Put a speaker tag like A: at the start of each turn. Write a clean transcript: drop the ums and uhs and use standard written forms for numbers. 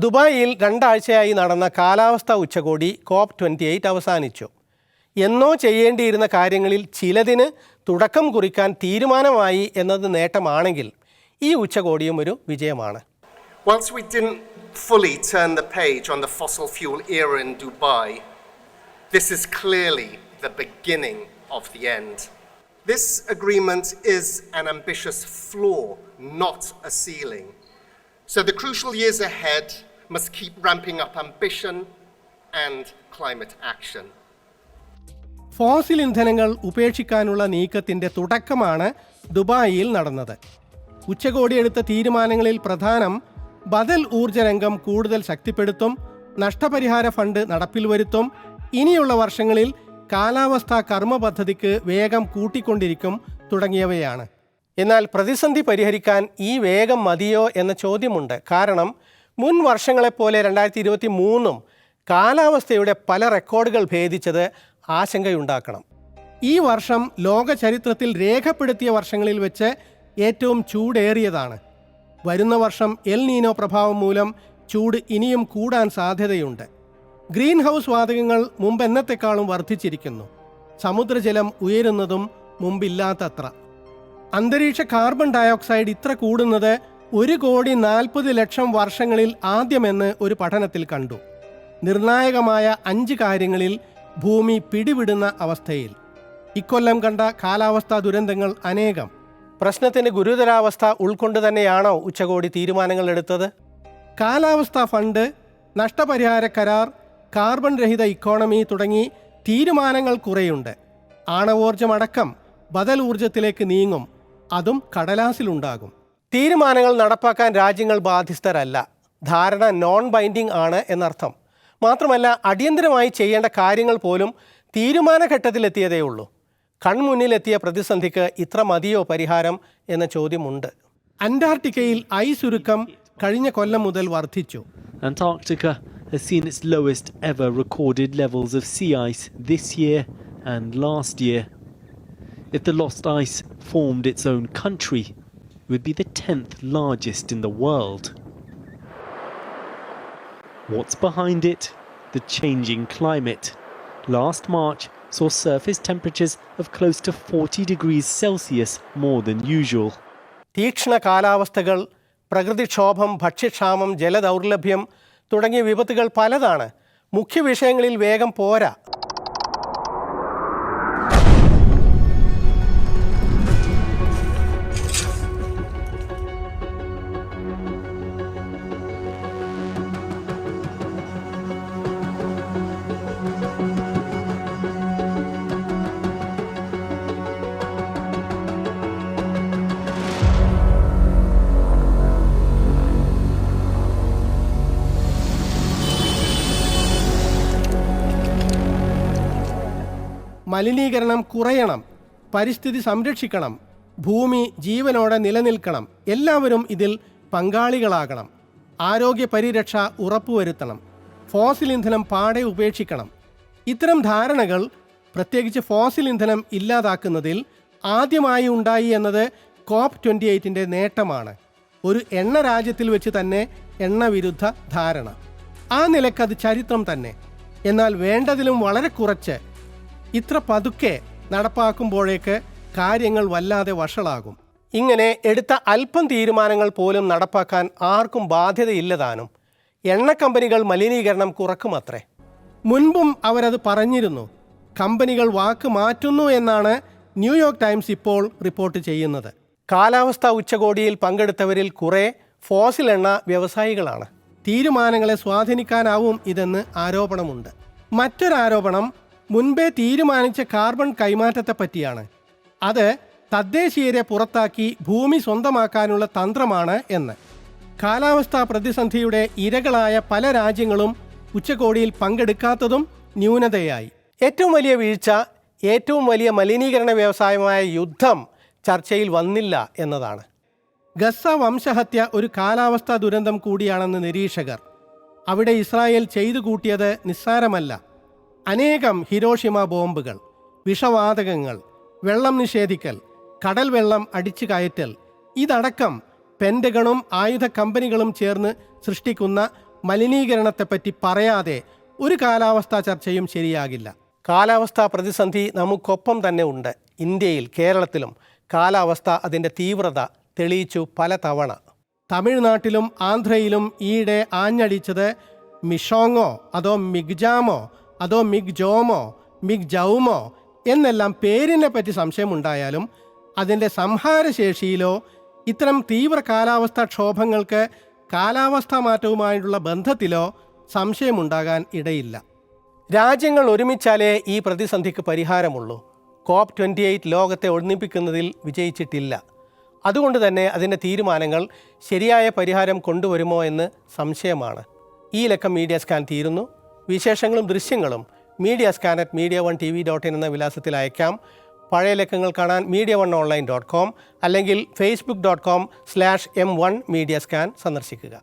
A: ദുബായിൽ 2 ആഴ്ചയായി നടന്ന കാലാവസ്ഥാ ഉച്ചകോടി COP28 അവസാനിച്ചു. എന്നോ ചെയ്യേണ്ടിയിരുന്ന കാര്യങ്ങളിൽ ചിലതിന് തുടക്കം കുറിക്കാൻ തീരുമാനമായി എന്നത് നേട്ടമാണെങ്കിൽ ഈ ഉച്ചകോടിയും ഒരു വിജയമാണ്.
B: Whilst we didn't fully turn the page on the fossil fuel era in Dubai, this is clearly the beginning of the end. This agreement is an ambitious floor, not a ceiling. So the crucial years ahead must keep ramping up ambition and climate action.
A: Fossil ഇന്ധനങ്ങൾ ഉപേക്ഷിക്കാനുള്ള നീക്കത്തിൻ്റെ തുടക്കമാണ് ദുബായിൽ നടന്നത്. ഉച്ചകോടി എടുത്ത തീരുമാനങ്ങളിൽ പ്രധാനം ബദൽ ഊർജ്ജ രംഗം കൂടുതൽ ശക്തിപ്പെടുത്തും, നഷ്ടപരിഹാര ഫണ്ട് നടപ്പിൽ വരുത്തും, ഇനിയുള്ള വർഷങ്ങളിൽ കാലാവസ്ഥാ കർമ്മ പദ്ധതിക്ക് വേഗം കൂട്ടിക്കൊണ്ടിരിക്കും തുടങ്ങിയവയാണ്. എന്നാൽ പ്രതിസന്ധി പരിഹരിക്കാൻ ഈ വേഗം മതിയോ എന്ന ചോദ്യമുണ്ട്. കാരണം മുൻ വർഷങ്ങളെപ്പോലെ 2023 കാലാവസ്ഥയുടെ പല റെക്കോർഡുകൾ ഭേദിച്ചത് ആശങ്കയുണ്ടാക്കണം. ഈ വർഷം ലോക ചരിത്രത്തിൽ രേഖപ്പെടുത്തിയ വർഷങ്ങളിൽ വെച്ച് ഏറ്റവും ചൂടേറിയതാണ്. വരുന്ന വർഷം എൽ നീനോ പ്രഭാവം മൂലം ചൂട് ഇനിയും കൂടാൻ സാധ്യതയുണ്ട്. ഗ്രീൻ ഹൗസ് വാതകങ്ങൾ മുമ്പെന്നത്തെക്കാളും വർദ്ധിച്ചിരിക്കുന്നു. സമുദ്രജലം ഉയരുന്നതും മുമ്പില്ലാത്തത്ര. അന്തരീക്ഷ കാർബൺ ഡയോക്സൈഡ് ഇത്ര കൂടുന്നത് 1,40,00,000 വർഷങ്ങളിൽ ആദ്യമെന്ന് ഒരു പഠനത്തിൽ കണ്ടു. നിർണായകമായ 5 കാര്യങ്ങളിൽ ഭൂമി പിടിവിടുന്ന അവസ്ഥയിൽ. ഇക്കൊല്ലം കണ്ട കാലാവസ്ഥാ ദുരന്തങ്ങൾ അനേകം. പ്രശ്നത്തിൻ്റെ ഗുരുതരാവസ്ഥ ഉൾക്കൊണ്ട് തന്നെയാണോ ഉച്ചകോടി തീരുമാനങ്ങൾ എടുത്തത്? കാലാവസ്ഥാ ഫണ്ട്, നഷ്ടപരിഹാര കരാർ, കാർബൺ രഹിത ഇക്കോണമി തുടങ്ങി തീരുമാനങ്ങൾ കുറേയുണ്ട്. ആണവോർജ്ജമടക്കം ബദൽ ഊർജ്ജത്തിലേക്ക് നീങ്ങും. അതും കടലാസിലുണ്ടാകും. തീരുമാനങ്ങൾ നടപ്പാക്കാൻ രാജ്യങ്ങൾ ബാധ്യസ്ഥരല്ല. ധാരണ നോൺ ബൈൻഡിംഗ് ആണ് എന്നർത്ഥം. മാത്രമല്ല, അടിയന്തരമായി ചെയ്യേണ്ട കാര്യങ്ങൾ പോലും തീരുമാനഘട്ടത്തിലെത്തിയതേ ഉള്ളൂ. കൺമുന്നിലെത്തിയ പ്രതിസന്ധിക്ക് ഇത്ര മതിയോ പരിഹാരം എന്ന ചോദ്യമുണ്ട്. അന്റാർട്ടിക്കയിൽ ഐസ് ഉരുക്കം കഴിഞ്ഞ കൊല്ലം മുതൽ വർദ്ധിച്ചു.
C: Antarctica has seen its lowest ever recorded levels of sea ice this year and last year. If the lost ice formed its own country, it would be the 10th largest in the world. What's behind it? The changing climate. Last March saw surface temperatures of close to 40 degrees Celsius more than usual.
A: തീക്ഷ്ണ കാലാവസ്ഥകൾ, പ്രകൃതിക്ഷോഭം, ഭക്ഷ്യക്ഷാമം, ജലദൗർലഭ്യം തുടങ്ങിയ വിപത്തുകൾ പലതാണ്. മുഖ്യ വിഷയങ്ങളിൽ വേഗം പോരാ. മലിനീകരണം കുറയണം, പരിസ്ഥിതി സംരക്ഷിക്കണം, ഭൂമി ജീവനോടെ നിലനിൽക്കണം. എല്ലാവരും ഇതിൽ പങ്കാളികളാകണം. ആരോഗ്യ പരിരക്ഷ ഉറപ്പുവരുത്തണം. ഫോസിൽ ഇന്ധനം പാടെ ഉപേക്ഷിക്കണം. ഇത്തരം ധാരണകൾ, പ്രത്യേകിച്ച് ഫോസിൽ ഇന്ധനം ഇല്ലാതാക്കുന്നതിൽ ആദ്യമായി ഉണ്ടായി എന്നത് COP28 നേട്ടമാണ്. ഒരു എണ്ണ രാജ്യത്തിൽ വെച്ച് തന്നെ എണ്ണവിരുദ്ധ ധാരണ. ആ നിലക്കത് ചരിത്രം തന്നെ. എന്നാൽ വേണ്ടതിലും വളരെ കുറച്ച് ഇത്ര പതുക്കെ നടപ്പാക്കുമ്പോഴേക്ക് കാര്യങ്ങൾ വല്ലാതെ വഷളാകും. ഇങ്ങനെ എടുത്ത അല്പം തീരുമാനങ്ങൾ പോലും നടപ്പാക്കാൻ ആർക്കും ബാധ്യതയില്ലതാനും. എണ്ണ കമ്പനികൾ മലിനീകരണം കുറക്കുമത്രേ. മുൻപും അവരത് പറഞ്ഞിരുന്നു. കമ്പനികൾ വാക്ക് മാറ്റുന്നു എന്നാണ് ന്യൂയോർക്ക് ടൈംസ് ഇപ്പോൾ റിപ്പോർട്ട് ചെയ്യുന്നത്. കാലാവസ്ഥാ ഉച്ചകോടിയിൽ പങ്കെടുത്തവരിൽ കുറേ ഫോസിൽ എണ്ണ വ്യവസായികളാണ്. തീരുമാനങ്ങളെ സ്വാധീനിക്കാനാവും ഇതെന്ന് ആരോപണമുണ്ട്. മറ്റൊരാരോപണം മുൻപേ തീരുമാനിച്ച കാർബൺ കൈമാറ്റത്തെപ്പറ്റിയാണ്. അത് തദ്ദേശീയരെ പുറത്താക്കി ഭൂമി സ്വന്തമാക്കാനുള്ള തന്ത്രമാണ് എന്ന്. കാലാവസ്ഥാ പ്രതിസന്ധിയുടെ ഇരകളായ പല രാജ്യങ്ങളും ഉച്ചകോടിയിൽ പങ്കെടുക്കാത്തതും ന്യൂനതയായി. ഏറ്റവും വലിയ വീഴ്ച, ഏറ്റവും വലിയ മലിനീകരണ വ്യവസായമായ യുദ്ധം ചർച്ചയിൽ വന്നില്ല എന്നതാണ്. ഗസ വംശഹത്യ ഒരു കാലാവസ്ഥാ ദുരന്തം കൂടിയാണെന്ന് നിരീക്ഷകർ. അവിടെ ഇസ്രായേൽ ചെയ്തു കൂട്ടിയത് നിസ്സാരമല്ല. അനേകം ഹിരോഷിമ ബോംബുകൾ, വിഷവാതകങ്ങൾ, വെള്ളം നിഷേധിക്കൽ, കടൽ വെള്ളം അടിച്ചു കയറ്റൽ, ഇതടക്കം പെൻറ്റഗണും ആയുധ കമ്പനികളും ചേർന്ന് സൃഷ്ടിക്കുന്ന മലിനീകരണത്തെപ്പറ്റി പറയാതെ ഒരു കാലാവസ്ഥാ ചർച്ചയും ശരിയാകില്ല. കാലാവസ്ഥാ പ്രതിസന്ധി നമുക്കൊപ്പം തന്നെ ഉണ്ട്. ഇന്ത്യയിൽ, കേരളത്തിലും കാലാവസ്ഥ അതിൻ്റെ തീവ്രത തെളിയിച്ചു പല തവണ. തമിഴ്നാട്ടിലും ആന്ധ്രയിലും ഈയിടെ ആഞ്ഞടിച്ചത് മിഷോങ്ങോ അതോ മിഗ്ജാമോ അതോ മിഗ്ജോമോ മിഗ്ജൗമോ എന്നെല്ലാം പേരിനെ പറ്റി സംശയമുണ്ടായാലും അതിൻ്റെ സംഹാരശേഷിയിലോ ഇത്തരം തീവ്ര കാലാവസ്ഥാ ക്ഷോഭങ്ങൾക്ക് കാലാവസ്ഥാ മാറ്റവുമായിട്ടുള്ള ബന്ധത്തിലോ സംശയമുണ്ടാകാൻ ഇടയില്ല. രാജ്യങ്ങൾ ഒരുമിച്ചാലേ ഈ പ്രതിസന്ധിക്ക് പരിഹാരമുള്ളൂ. COP28 ലോകത്തെ ഒന്നിപ്പിക്കുന്നതിൽ വിജയിച്ചിട്ടില്ല. അതുകൊണ്ട് തന്നെ അതിൻ്റെ തീരുമാനങ്ങൾ ശരിയായ പരിഹാരം കൊണ്ടുവരുമോ എന്ന് സംശയമാണ്. ഈ ലക്കം മീഡിയ സ്കാൻ തീരുന്നു. വിശേഷങ്ങളും ദൃശ്യങ്ങളും media@media1tv.in എന്ന വിലാസത്തിൽ അയക്കാം. പഴയ ലക്കങ്ങൾ കാണാൻ media1online.com അല്ലെങ്കിൽ facebook.com/m1mediascan സന്ദർശിക്കുക.